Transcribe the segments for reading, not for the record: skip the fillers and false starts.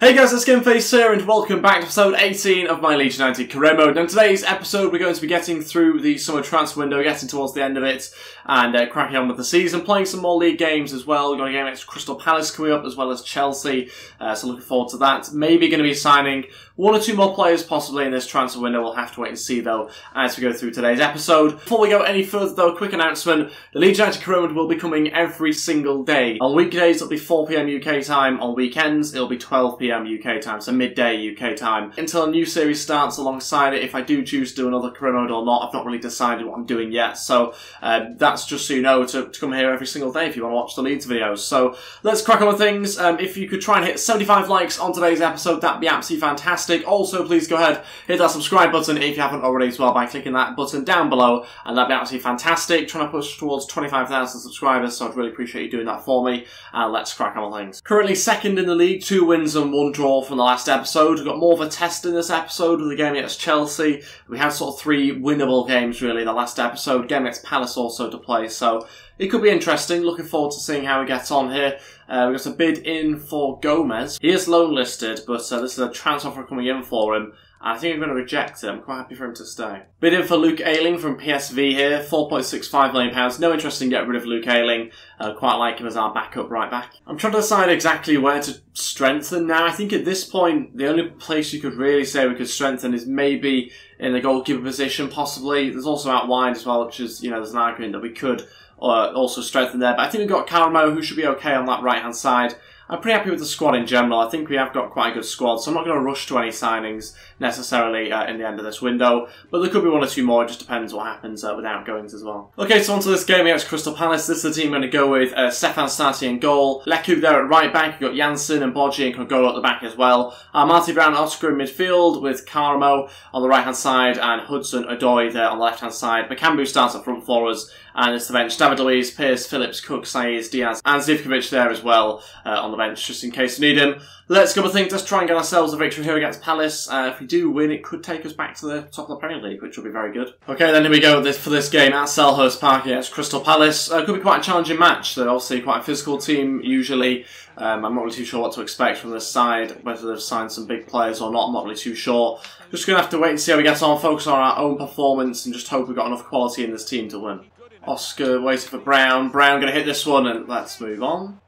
Hey guys, it's Gameface here and welcome back to episode 18 of my Leeds United career mode. And in today's episode we're going to be getting through the summer transfer window, getting towards the end of it and cracking on with the season, playing some more league games as well. We've got a game against Crystal Palace coming up as well as Chelsea, so looking forward to that. Maybe going to be signing one or two more players possibly in this transfer window. We'll have to wait and see though as we go through today's episode. Before we go any further though, a quick announcement. The Leeds United career mode will be coming every single day. On weekdays it'll be 4 PM UK time, on weekends it'll be 12 PM UK time, so midday UK time, until a new series starts alongside it. If I do choose to do another career mode or not, I've not really decided what I'm doing yet, so that's just so you know to come here every single day if you want to watch the Leeds videos. So let's crack on with things. If you could try and hit 75 likes on today's episode, that'd be absolutely fantastic. Also, please go ahead, hit that subscribe button if you haven't already as well by clicking that button down below, and that'd be absolutely fantastic. Trying to push towards 25,000 subscribers, so I'd really appreciate you doing that for me. Let's crack on with things. Currently second in the league, 2 wins and 1 draw from the last episode. We've got more of a test in this episode with the game against Chelsea. We had sort of 3 winnable games really in the last episode. Game against Palace also to play, so it could be interesting. Looking forward to seeing how he gets on here. We've got a bid in for Gomez. He is loan listed, but this is a transfer offer coming in for him. I think I'm going to reject it. I'm quite happy for him to stay. Bid in for Luke Ayling from PSV here, £4.65 million. No interest in getting rid of Luke Ayling. Quite like him as our backup right back. I'm trying to decide exactly where to strengthen now. I think at this point, the only place you could really say we could strengthen is maybe in the goalkeeper position, possibly. There's also out wide as well, which is, you know, there's an argument that we could also strengthen there. But I think we've got Caramo, who should be okay on that right-hand side. I'm pretty happy with the squad in general. I think we have got quite a good squad, so I'm not going to rush to any signings necessarily in the end of this window. But there could be 1 or 2 more. It just depends what happens with outgoings as well. Okay, so on to this game against Crystal Palace. This is the team I'm going to go with. Stefan Stati in goal. Leku there at right back. You've got Janssen and Bodji and Kongola at the back as well. Marty Brown and Oscar in midfield with Caramo on the right-hand side and Hudson Odoi there on the left-hand side. Makambu starts up front for us. And it's the bench. David Luiz, Pearce, Phillips, Cook, Saiz, Diaz and Zivkovic there as well on the bench, just in case we need him. Let's go with things. Let's try and get ourselves a victory here against Palace. If we do win, it could take us back to the top of the Premier League, which will be very good. Okay, then here we go for this game at Selhurst Park against Crystal Palace. Could be quite a challenging match. They're obviously quite a physical team, usually. I'm not really too sure what to expect from this side, whether they've signed some big players or not. I'm not really too sure. Just going to have to wait and see how we get on, focus on our own performance, and just hope we've got enough quality in this team to win. Oscar waiting for Brown. Brown going to hit this one, and let's move on.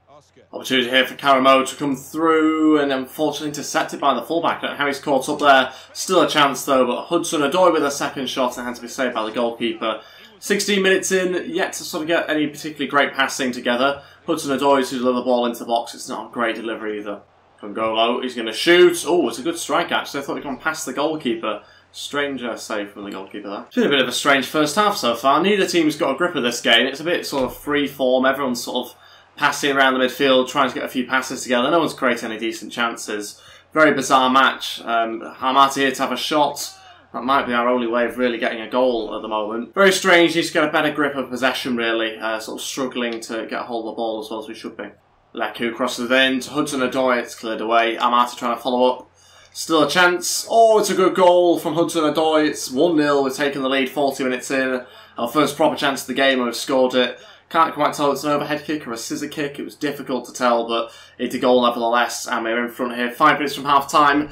Opportunity here for Caramo to come through, and unfortunately intercepted by the fullback. I don't know how he's caught up there. Still a chance though, but Hudson Odoi with a second shot and had to be saved by the goalkeeper. 16 minutes in, yet to sort of get any particularly great passing together. Hudson Odoi to deliver the ball into the box. It's not a great delivery either. Kongola, he's going to shoot. Oh, it's a good strike actually. I thought he'd gone past the goalkeeper. Strange save from the goalkeeper there. It's been a bit of a strange first half so far. Neither team's got a grip of this game. It's a bit sort of free form. Everyone's sort of passing around the midfield, trying to get a few passes together. No one's creating any decent chances. Very bizarre match. Hamati here to have a shot. That might be our only way of really getting a goal at the moment. Very strange. Needs to get a better grip of possession really. Sort of struggling to get a hold of the ball as well as we should be. Leku crosses it in to Hudson Odoi. It's cleared away. Amati trying to follow up. Still a chance. Oh, it's a good goal from Hudson Odoi. It's 1-0. We're taking the lead 40 minutes in. Our first proper chance of the game and we've scored it. Can't quite tell if it's an overhead kick or a scissor kick. It was difficult to tell, but it's a goal nevertheless. And we're in front here 5 minutes from half time.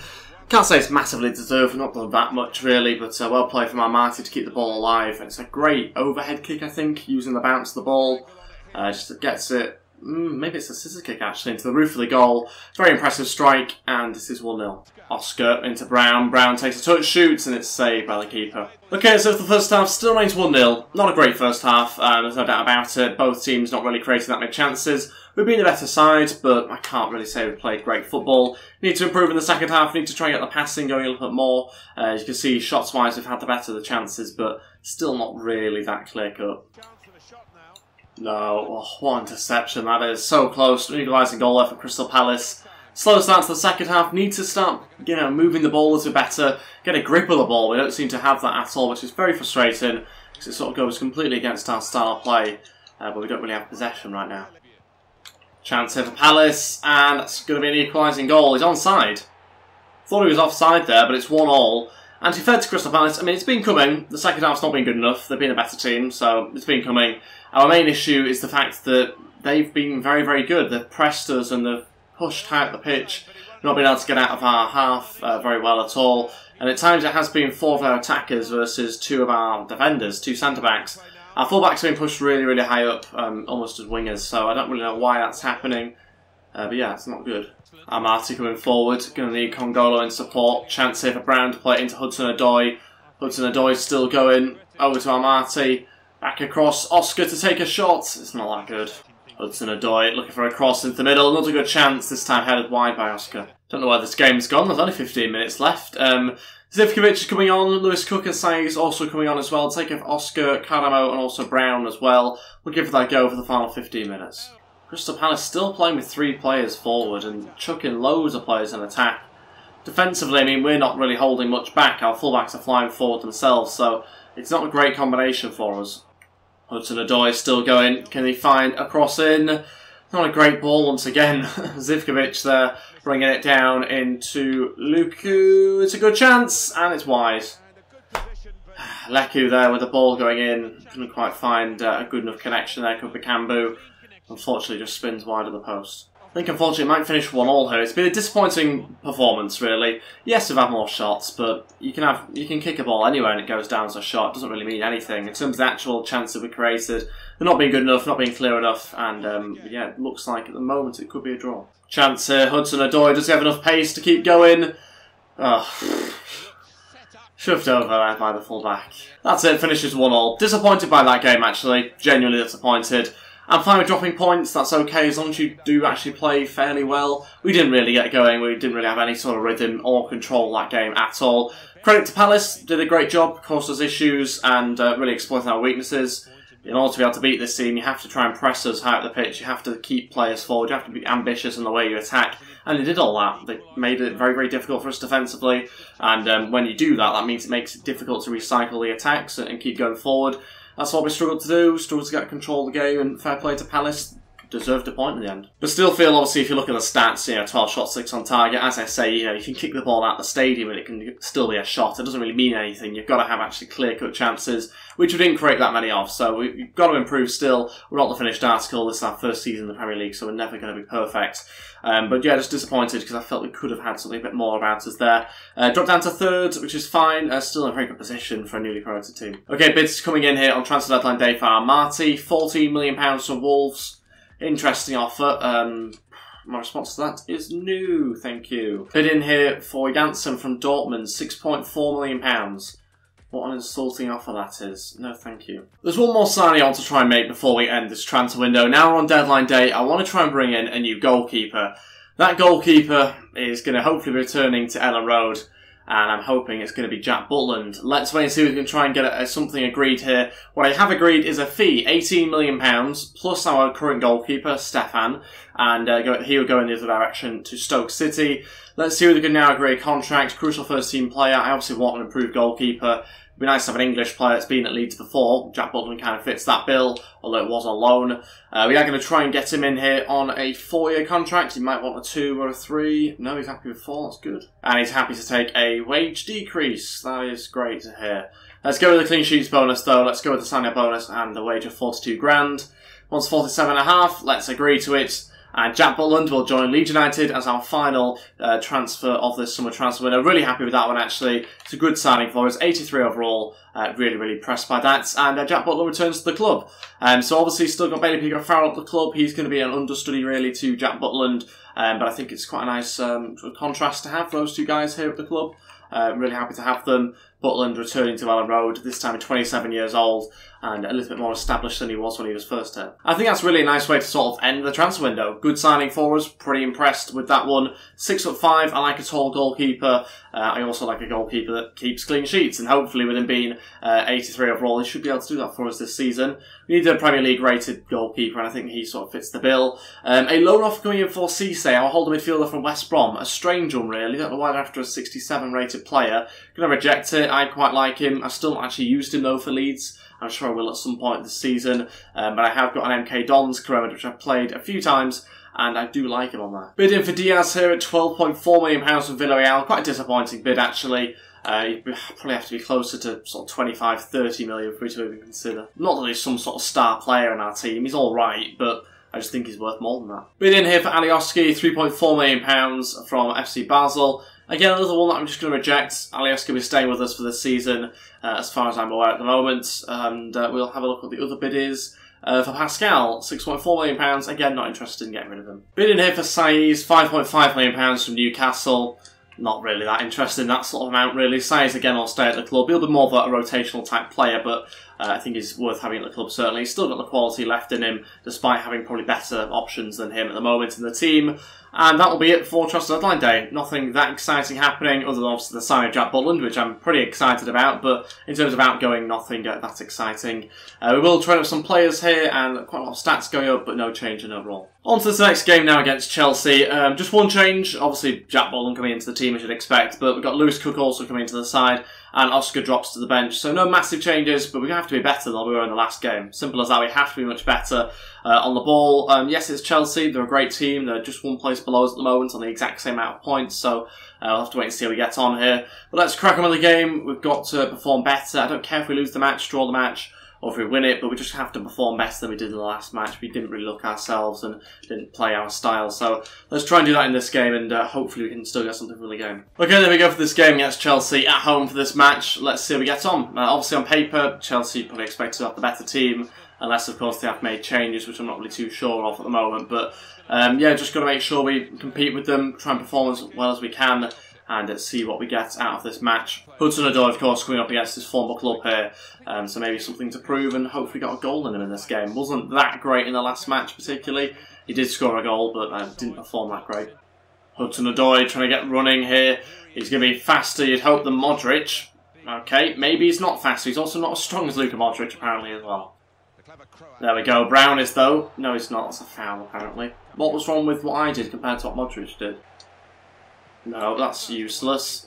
Can't say it's massively deserved. Not done that much really, but well played from Marty to keep the ball alive. And it's a great overhead kick, I think, using the bounce of the ball. Just gets it. Maybe it's a scissor kick actually into the roof of the goal. It's a very impressive strike, and this is 1-0. Oscar into Brown. Brown takes a touch, shoots, and it's saved by the keeper. Okay, so for the first half, still remains 1-0. Not a great first half, there's no doubt about it. Both teams not really creating that many chances. We've been the better side, but I can't really say we've played great football. Need to improve in the second half. Need to try and get the passing going a little bit more. As you can see, shots-wise, we've had the better of the chances, but still not really that clear-cut. No, oh, what interception that is. So close. Equalising goal there for Crystal Palace. Slow start to the second half. Need to start, you know, moving the ball a little better. Get a grip of the ball. We don't seem to have that at all, which is very frustrating because it sort of goes completely against our style of play. But we don't really have possession right now. Chance here for Palace, and that's going to be an equalising goal. He's onside. Thought he was offside there, but it's 1-1. And to be fair to Crystal Palace, I mean, it's been coming. The second half's not been good enough. They've been a better team, so it's been coming. Our main issue is the fact that they've been very, very good. They've pressed us and they've pushed out the pitch not been able to get out of our half very well at all. And at times it has been 4 of our attackers versus 2 of our defenders, 2 centre-backs. Our full-backs have been pushed really, really high up, almost as wingers, so I don't really know why that's happening. But yeah, it's not good. Amati coming forward, going to need Congolo in support. Chance here for Brown to play it into Hudson-Odoi. Hudson-Odoi still going over to Amati. Back across, Oscar to take a shot. It's not that good. Hudson-Odoi looking for a cross into the middle. Not a good chance, this time headed wide by Oscar. Don't know where this game's gone, there's only 15 minutes left. Zivkovic is coming on, Lewis Cook and Sai is also coming on as well. Take off Oscar, Karamo and also Brown as well. We'll give that a go for the final 15 minutes. Crystal Palace still playing with 3 players forward and chucking loads of players in attack. Defensively, I mean, we're not really holding much back. Our fullbacks are flying forward themselves, so it's not a great combination for us. Hudson-Odoi is still going. Can he find a cross in? Not a great ball once again. Zivkovic there, bringing it down into Luku. It's a good chance, and it's wide. Leku there with the ball going in. Couldn't quite find a good enough connection there. Kupakambu, unfortunately, just spins wide of the post. I think unfortunately it might finish 1-1 here. It's been a disappointing performance, really. Yes, we've had more shots, but you can kick a ball anywhere and it goes down as a shot. It doesn't really mean anything. In terms of the actual chances we created, they're not being good enough, not being clear enough, and yeah, it looks like at the moment it could be a draw. Chance here, Hudson-Odoi, does he have enough pace to keep going? Oh. Shoved over there by the fullback. That's it, finishes 1-1. Disappointed by that game, actually. Genuinely disappointed. I'm fine with dropping points, that's okay, as long as you do actually play fairly well. We didn't really get going, we didn't really have any sort of rhythm or control that game at all. Credit to Palace, did a great job, caused us issues, and really exploiting our weaknesses. In order to be able to beat this team, you have to try and press us high up the pitch, you have to keep players forward, you have to be ambitious in the way you attack, and they did all that. They made it very, very difficult for us defensively, and when you do that, that means it makes it difficult to recycle the attacks and keep going forward. That's what we struggled to do, struggled to get control of the game, and fair play to Palace, deserved a point in the end. But still feel, obviously, if you look at the stats, 12 shots, 6 on target, as I say, you can kick the ball out the stadium and it can still be a shot. It doesn't really mean anything. You've got to have actually clear-cut chances, which we didn't create that many of, so we've got to improve still. We're not the finished article, this is our first season in the Premier League, so we're never going to be perfect. But yeah, just disappointed because I felt we could have had something a bit more about us there. Dropped down to 3rd, which is fine. Still in a very good position for a newly promoted team. Okay, bids coming in here on transfer deadline day for Marty. £14 million from Wolves. Interesting offer. My response to that is no, thank you. Bid in here for Janssen from Dortmund, £6.4 million. What an insulting offer that is. No, thank you. There's one more signing I want to try and make before we end this transfer window. Now we're on deadline day. I want to try and bring in a new goalkeeper. That goalkeeper is going to hopefully be returning to Ellen Road, and I'm hoping it's going to be Jack Butland. Let's wait and see if we can try and get something agreed here. What I have agreed is a fee, £18 million, plus our current goalkeeper, Stefan, and he will go in the other direction to Stoke City. Let's see if we can now agree a contract. Crucial first team player. I obviously want an improved goalkeeper. It'd be nice to have an English player that's been at Leeds before. Jack Butland kind of fits that bill, although it was on loan. We are going to try and get him in here on a 4-year contract. He might want a 2 or a 3. No, he's happy with 4. That's good. And he's happy to take a wage decrease. That is great to hear. Let's go with the clean sheets bonus, though. Let's go with the sign-up bonus and the wage of 42 grand. Once 47.5, let's agree to it. And Jack Butland will join Leeds United as our final transfer of this summer transfer window. Really happy with that one, actually. It's a good signing for us. 83 overall. Really, really impressed by that. And Jack Butland returns to the club. So obviously still got Bailey Pico-Farrell at the club. He's going to be an understudy, really, to Jack Butland. But I think it's quite a nice sort of contrast to have those two guys here at the club. Really happy to have them. Butland returning to Ellen Road, this time at 27 years old, and a little bit more established than he was when he was first here. I think that's really a nice way to sort of end the transfer window. Good signing for us, pretty impressed with that one. 6'5", I like a tall goalkeeper. I also like a goalkeeper that keeps clean sheets, and hopefully with him being 83 overall, he should be able to do that for us this season. We need a Premier League rated goalkeeper, and I think he sort of fits the bill. A loan offer coming in for Cisse, our holder midfielder from West Brom. A strange one, really. Don't know why they're after a 67 rated player. Gonna reject it. I quite like him. I've still not actually used him though for Leeds. I'm sure I will at some point this season. But I have got an MK Dons career, which I've played a few times, and I do like him on there. Bid in for Diaz here at £12.4 million from Villarreal. Quite a disappointing bid, actually. You'd probably have to be closer to sort of 25, 30 million for me to even consider. Not that he's some sort of star player in our team. He's alright, but I just think he's worth more than that. Bid in here for Alioski, £3.4 million from FC Basel. Again, another one that I'm just going to reject. Alioski will be staying with us for this season, as far as I'm aware at the moment. And we'll have a look at the other bid is. For Pascal, £6.4 million. Again, not interested in getting rid of him. Bid in here for Saiz, £5.5 million from Newcastle. Not really that interested in that sort of amount, really. Saiz, again, will stay at the club. He'll be more of a rotational type player, but I think he's worth having at the club, certainly. He's still got the quality left in him, despite having probably better options than him at the moment in the team. And that will be it for Transfer Deadline Day. Nothing that exciting happening, other than obviously the signing of Jack Butland, which I'm pretty excited about, but in terms of outgoing, nothing that exciting. We will train up some players here, and quite a lot of stats going up, but no change in overall. On to this next game now against Chelsea. Just one change. Obviously, Jack Butland coming into the team, as you'd expect, but we've got Lewis Cook also coming into the side, and Oscar drops to the bench. So no massive changes, but we have to be better than we were in the last game. Simple as that. We have to be much better on the ball. Yes, it's Chelsea. They're a great team. They're just one place below us at the moment on the exact same amount of points, so we'll have to wait and see how we get on here. But let's crack on with the game. We've got to perform better. I don't care if we lose the match, draw the match, or if we win it, but we just have to perform better than we did in the last match. We didn't really look ourselves and didn't play our style, so let's try and do that in this game, and hopefully we can still get something from the game. Okay, there we go for this game against Chelsea at home for this match. Let's see how we get on. Obviously on paper, Chelsea probably expect to have the better team, unless of course they have made changes, which I'm not really too sure of at the moment, but yeah, just got to make sure we compete with them, try and perform as well as we can, and see what we get out of this match. Hudson-Odoi, of course, coming up against his former club here, so maybe something to prove, and hopefully got a goal in him in this game. Wasn't that great in the last match particularly. He did score a goal, but didn't perform that great. Hudson-Odoi trying to get running here. He's going to be faster, you'd hope, than Modric. Okay, maybe he's not faster. He's also not as strong as Luka Modric, apparently, as well. There we go. Brown is, though. No, he's not. That's a foul, apparently. What was wrong with what I did compared to what Modric did? No, that's useless.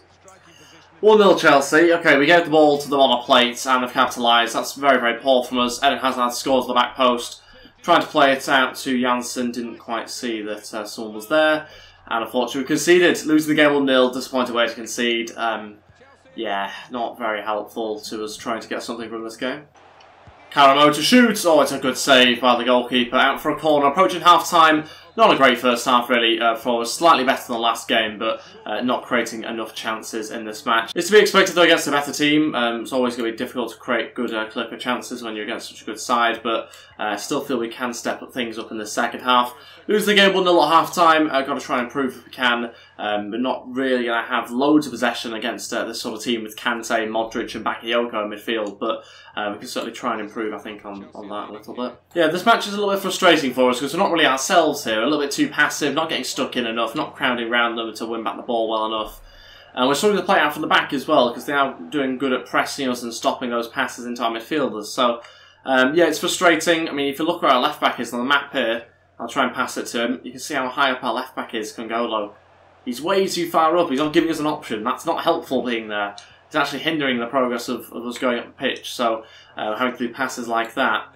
1-0 Chelsea. Okay, we gave the ball to them on a plate and have capitalised. That's very, very poor from us. Eden Hazard scores the back post. Trying to play it out to Janssen. Didn't quite see that someone was there. And unfortunately we conceded. Losing the game 1-0. Disappointed way to concede. Yeah, not very helpful to us trying to get something from this game. Karamo to shoot. Oh, it's a good save by the goalkeeper. Out for a corner. Approaching half-time. Not a great first half, really, for us. Slightly better than the last game, but not creating enough chances in this match. It's to be expected, though, against a better team. It's always going to be difficult to create good clear chances when you're against such a good side, but I still feel we can step things up in the second half. Lose the game 1-0 at half-time. Got to try and improve if we can. But not really going to have loads of possession against this sort of team with Kante, Modric and Bakayoko in midfield, but we can certainly try and improve, I think, on that a little bit. Yeah, this match is a little bit frustrating for us because we're not really ourselves here. A little bit too passive, not getting stuck in enough, not crowding around them to win back the ball well enough. And we're struggling to play out from the back as well because they are doing good at pressing us and stopping those passes into our midfielders. So, yeah, it's frustrating. I mean, if you look where our left back is on the map here, I'll try and pass it to him. You can see how high up our left back is, Kongolo. He's way too far up. He's not giving us an option. That's not helpful being there. It's actually hindering the progress of us going up the pitch. So, having to do passes like that,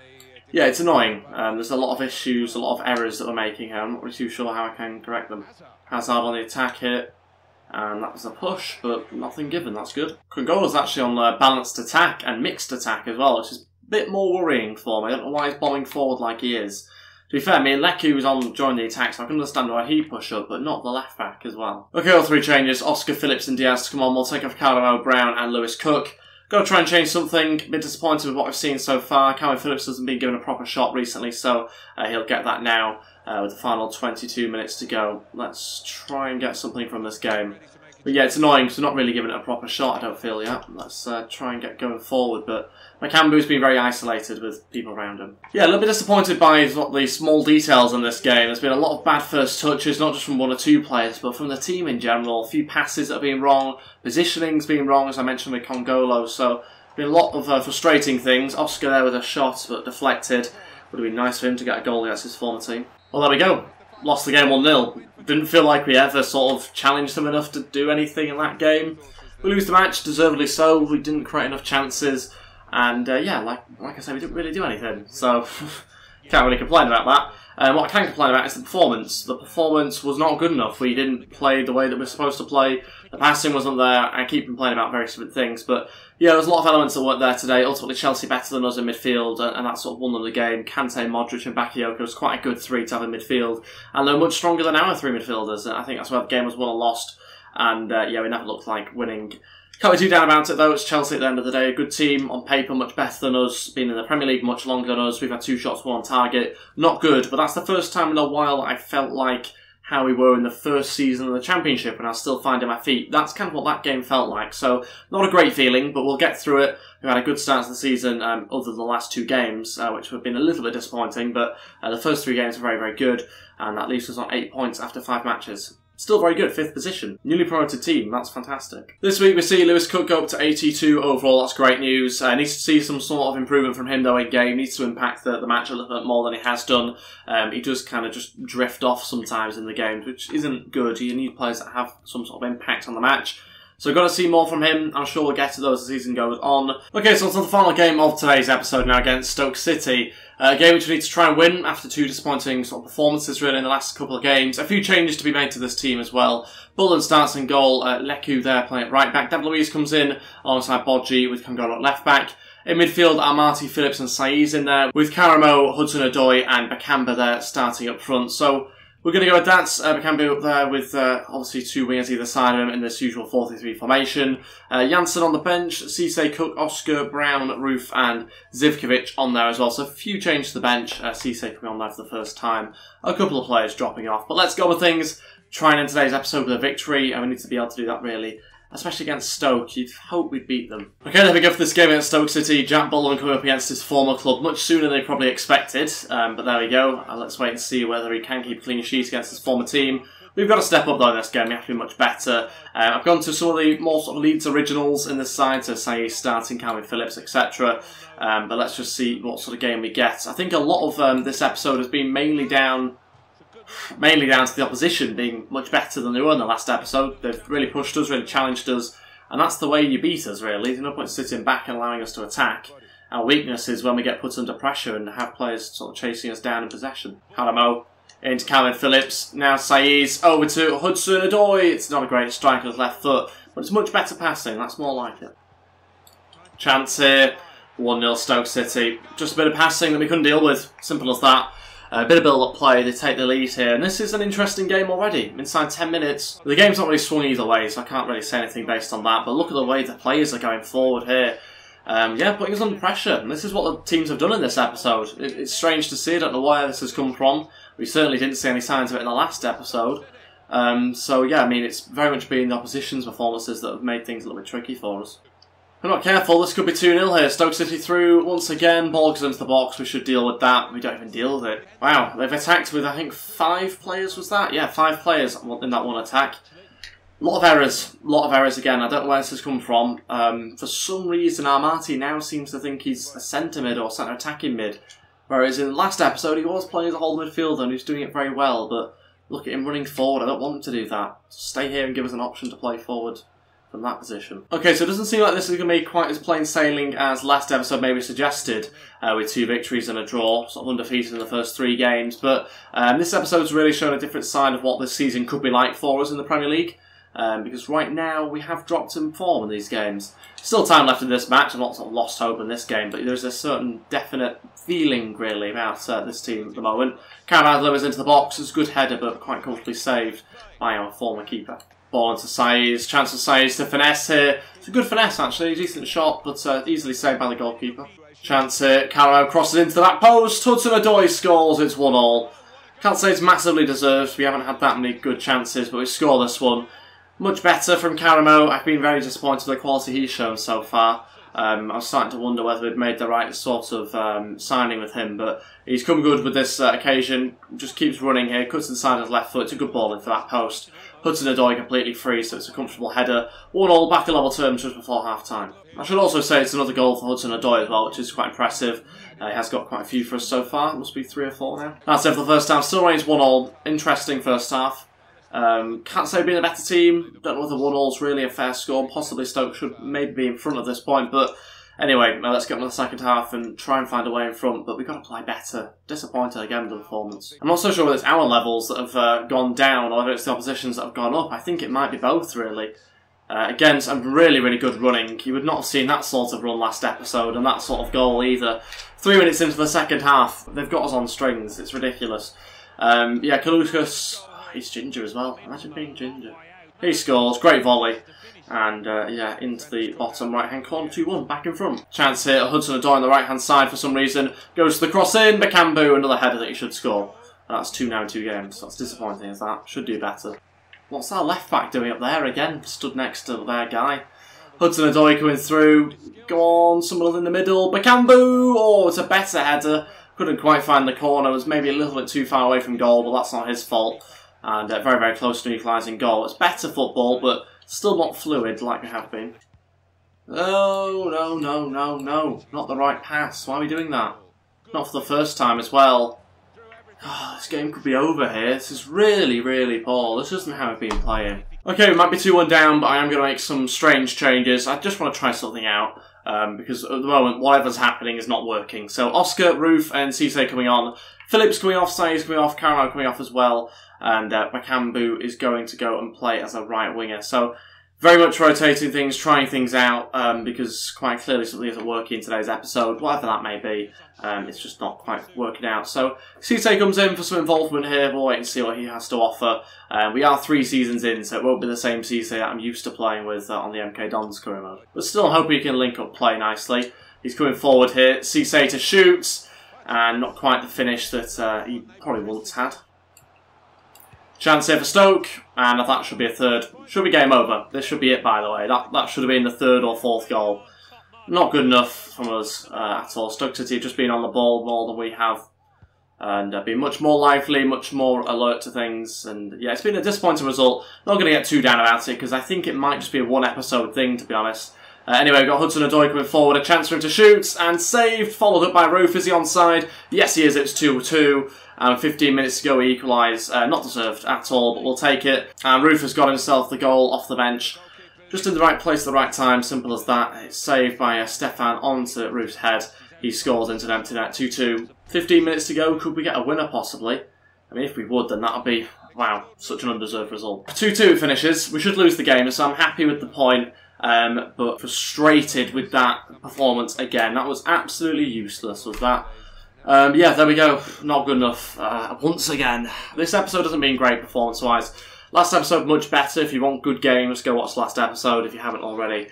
yeah, it's annoying. There's a lot of issues, a lot of errors that we're making here. I'm not really too sure how I can correct them. Hazard on the attack here. And that was a push, but nothing given. That's good. Kongolo's actually on balanced attack and mixed attack as well, which is a bit more worrying for me. I don't know why he's bombing forward like he is. To be fair, Leku was on during the attack, so I can understand why he pushed up, but not the left back as well. Okay, all three changes. Oscar, Phillips and Diaz to come on. We'll take off Carlo Brown and Lewis Cook. Got to try and change something. A bit disappointed with what we've seen so far. Calvin Phillips hasn't been given a proper shot recently, so he'll get that now with the final 22 minutes to go. Let's try and get something from this game. But yeah, it's annoying because we're not really giving it a proper shot, I don't feel yet. Let's try and get going forward, but Makambu's been very isolated with people around him. Yeah, a little bit disappointed by the small details in this game. There's been a lot of bad first touches, not just from one or two players, but from the team in general. A few passes that have been wrong, positioning's been wrong, as I mentioned with Kongolo, so been a lot of frustrating things. Oscar there with a shot, but deflected. Would have been nice for him to get a goal against his former team. Well, there we go. Lost the game 1-0. Didn't feel like we ever sort of challenged them enough to do anything in that game. We lose the match, deservedly so. We didn't create enough chances. And yeah, like I said, we didn't really do anything. So, can't really complain about What I can complain about is the performance. The performance was not good enough. We didn't play the way that we're supposed to play. The passing wasn't there. I keep complaining about various different things, but yeah, there's a lot of elements that weren't there today. Ultimately, Chelsea better than us in midfield, and that sort of won them the game. Kante, Modric and Bakayoko was quite a good three to have in midfield, and they're much stronger than our three midfielders. I think that's where the game was won or lost, and yeah, we never looked like winning. Can't be too down about it though, it's Chelsea at the end of the day. A good team, on paper much better than us, been in the Premier League much longer than us. We've had 2 shots, 1 on target. Not good, but that's the first time in a while I felt like how we were in the first season of the Championship and I was still finding my feet. That's kind of what that game felt like. So, not a great feeling, but we'll get through it. We've had a good start to the season, other than the last 2 games, which have been a little bit disappointing, but the first 3 games were very, very good, and that leaves us on 8 points after 5 matches. Still very good, 5th position. Newly promoted team, that's fantastic. This week we see Lewis Cook go up to 82 overall, that's great news. Needs to see some sort of improvement from him though in game, needs to impact the match a little bit more than he has done. He does kind of just drift off sometimes in the games, which isn't good. You need players that have some sort of impact on the match. So got to see more from him. I'm sure we'll get to those as the season goes on. Okay, so on to the final game of today's episode now against Stoke City. A game which we need to try and win after 2 disappointing sort of performances really in the last couple of games. A few changes to be made to this team as well. Bullen starts in goal. Leku there playing at right back. David Luiz comes in alongside Bodji with Kangolo at left back. In midfield, Amati, Phillips and Saiz in there with Karamo, Hudson-Odoi and Bakamba there starting up front. So we're going to go with that. Bakamba up there with obviously 2 wingers either side of him in this usual 4-3-3 formation. Janssen on the bench, Cisse, Cook, Oscar, Brown, Roof and Zivkovic on there as well. So a few changes to the bench. Cisse coming on there for the first time. A couple of players dropping off. But let's go with things. Try and end today's episode with a victory, and we need to be able to do that really. Especially against Stoke, you'd hope we'd beat them. Okay, there we go for this game against Stoke City. Jack Bullen coming up against his former club much sooner than they probably expected. But there we go. Let's wait and see whether he can keep a clean sheet against his former team. We've got to step up though in this game. We have to be much better. I've gone to some of the more sort of Leeds originals in this side, so say starting Calvin Phillips, etc. But let's just see what sort of game we get. I think a lot of this episode has been mainly down to the opposition being much better than they were in the last episode. They've really pushed us, really challenged us, and that's the way you beat us really. There's no point sitting back and allowing us to attack. Our weakness is when we get put under pressure and have players sort of chasing us down in possession. Karamo into Calvin Phillips, now Saiz over to Hudson-Odoi. It's not a great strike on his left foot, but it's much better passing, that's more like it. Chance here, 1-0 Stoke City. Just a bit of passing that we couldn't deal with, simple as that. A bit of build-up play, they take the lead here, and this is an interesting game already. Inside 10 minutes, the game's not really swung either way, so I can't really say anything based on that, but look at the way the players are going forward here. Yeah, putting us under pressure, and this is what the teams have done in this episode. It's strange to see, I don't know where this has come from. We certainly didn't see any signs of it in the last episode. So yeah, I mean, it's very much been the opposition's performances that have made things a little bit tricky for us. If we're not careful, this could be 2-0 here. Stoke City through once again. Ball goes into the box. We should deal with that. We don't even deal with it. Wow, they've attacked with, I think, 5 players, was that? Yeah, 5 players in that one attack. A lot of errors. A lot of errors again. I don't know where this has come from. For some reason, Amati now seems to think he's a centre mid or centre attacking mid. Whereas in the last episode, he was playing as a whole midfielder and he was doing it very well. But look at him running forward. I don't want him to do that. Stay here and give us an option to play forward from that position. Okay, so it doesn't seem like this is going to be quite as plain sailing as last episode maybe suggested, with 2 victories and a draw, sort of undefeated in the first 3 games, but this episode's really shown a different side of what this season could be like for us in the Premier League, because right now we have dropped in form in these games. Still time left in this match, I'm not sort of lost hope in this game, but there's a certain definite feeling really about this team at the moment. Carvalho is into the box, it's a good header but quite comfortably saved by our former keeper. Ball into Saiz, chance for Saiz to finesse here. It's a good finesse actually, a decent shot, but easily saved by the goalkeeper. Chance here, Caro crosses into the back post, Hudson-Odoi scores, it's 1-1. Can't say it's massively deserved, we haven't had that many good chances, but we score this one. Much better from Karamo. I've been very disappointed with the quality he's shown so far. I was starting to wonder whether we'd made the right sort of signing with him, but he's come good with this occasion. Just keeps running here, cuts inside his left foot. It's a good ball into that post. Hudson-Odoi completely free, so it's a comfortable header. 1-1 back at level terms just before half-time. I should also say it's another goal for Hudson-Odoi as well, which is quite impressive. He has got quite a few for us so far. It must be 3 or 4 now. That's it for the first half. Still remains 1-1. Interesting first half. Can't say being a better team. Don't know whether 1-0's really a fair score. Possibly Stoke should maybe be in front at this point, but Anyway, let's get on to the second half and try and find a way in front, but we've got to play better. Disappointed again with the performance. I'm not so sure whether it's our levels that have gone down or whether it's the opposition's that have gone up. I think it might be both, really. Again, some really, really good running. You would not have seen that sort of run last episode and that sort of goal either. 3 minutes into the second half, they've got us on strings. It's ridiculous. Yeah, Kalukas, he's ginger as well. Imagine being ginger. He scores, great volley. And yeah, into the bottom right-hand corner, 2-1, back in front. Chance here, Hudson-Odoi on the right-hand side for some reason. Goes to the cross in, Bakambu, another header that he should score. And that's 2 now in 2 games. That's disappointing as that. Should do better. What's our left-back doing up there again? Stood next to their guy. Hudson-Odoi coming through. Go on, someone in the middle. Bakambu! Oh, it's a better header. Couldn't quite find the corner. Was maybe a little bit too far away from goal, but that's not his fault. And very, very close to equalising goal. It's better football, but still not fluid like we have been. Oh, no, no, no, no. Not the right pass. Why are we doing that? Not for the first time as well. Oh, this game could be over here. This is really, really poor. This isn't how I've been playing. Okay, we might be 2-1 down, but I am going to make some strange changes. I just want to try something out, because at the moment, whatever's happening is not working. So, Oscar, Roof, and Cisse coming on. Phillips coming off, Saïs coming off, Caramel coming off as well. And Bakambu is going to go and play as a right winger. So, very much rotating things, trying things out, because quite clearly something isn't working in today's episode, whatever that may be. It's just not quite working out. So, Cisse comes in for some involvement here. We'll wait and see what he has to offer. We are 3 seasons in, so it won't be the same Cisse that I'm used to playing with on the MK Dons career mode. But still, I hope he can link up play nicely. He's coming forward here. Cisse to shoot, and not quite the finish that he probably once had. Chance here for Stoke, and that should be a third. Should be game over. This should be it, by the way. That should have been the 3rd or 4th goal. Not good enough from us at all. Stoke City have just been on the ball more than we have. And been much more lively, much more alert to things. And yeah, it's been a disappointing result. Not going to get too down about it, because I think it might just be a 1-episode thing, to be honest. Anyway, we've got Hudson-Odoi coming forward. A chance for him to shoot, and saved. Followed up by Roof. Is he onside? Yes, he is. It's 2-2. 15 minutes to go, we equalise. Not deserved at all, but we'll take it. And Roof has got himself the goal off the bench. Just in the right place at the right time, simple as that. It's saved by Stefan onto Roof's head. He scores into an empty net, 2-2. 15 minutes to go, could we get a winner possibly? I mean, if we would, then that would be, wow, such an undeserved result. 2-2 finishes. We should lose the game, so I'm happy with the point. But frustrated with that performance again. That was absolutely useless, was that? Yeah, there we go. Not good enough. Once again, this episode hasn't been great performance-wise. Last episode, much better. If you want good games, go watch the last episode if you haven't already.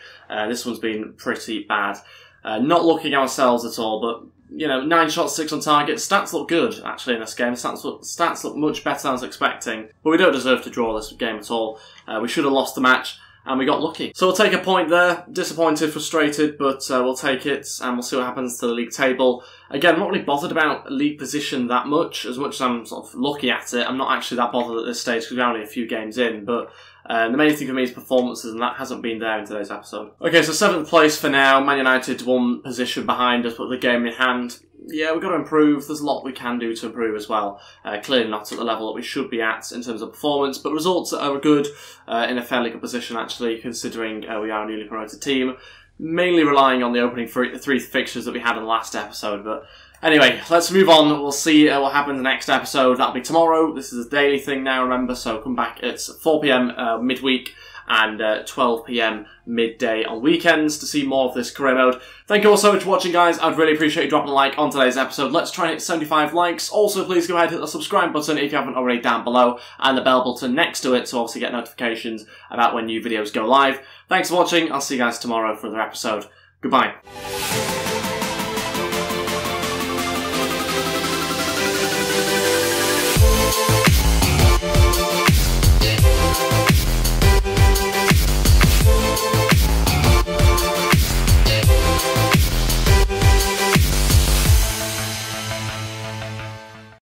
This one's been pretty bad. Not looking ourselves at all, but, you know, 9 shots, 6 on target. Stats look good, actually, in this game. Stats look much better than I was expecting. But we don't deserve to draw this game at all. We should have lost the match. And we got lucky. So we'll take a point there. Disappointed, frustrated, but we'll take it and we'll see what happens to the league table. Again, I'm not really bothered about league position that much as I'm sort of looking at it. I'm not actually that bothered at this stage because we're only a few games in, but the main thing for me is performances, and that hasn't been there in today's episode. Okay, so 7th place for now. Man United 1 position behind us, but the game in hand. Yeah, we've got to improve. There's a lot we can do to improve as well. Clearly not at the level that we should be at in terms of performance, but results are good in a fairly good position, actually, considering we are a newly promoted team. Mainly relying on the opening 3 fixtures that we had in the last episode. But anyway, let's move on. We'll see what happens in the next episode. That'll be tomorrow. This is a daily thing now, remember, so come back at 4 PM midweek and 12 PM midday on weekends to see more of this career mode. Thank you all so much for watching, guys. I'd really appreciate you dropping a like on today's episode. Let's try and hit 75 likes. Also, please go ahead and hit the subscribe button if you haven't already down below, and the bell button next to it to obviously get notifications about when new videos go live. Thanks for watching. I'll see you guys tomorrow for another episode. Goodbye.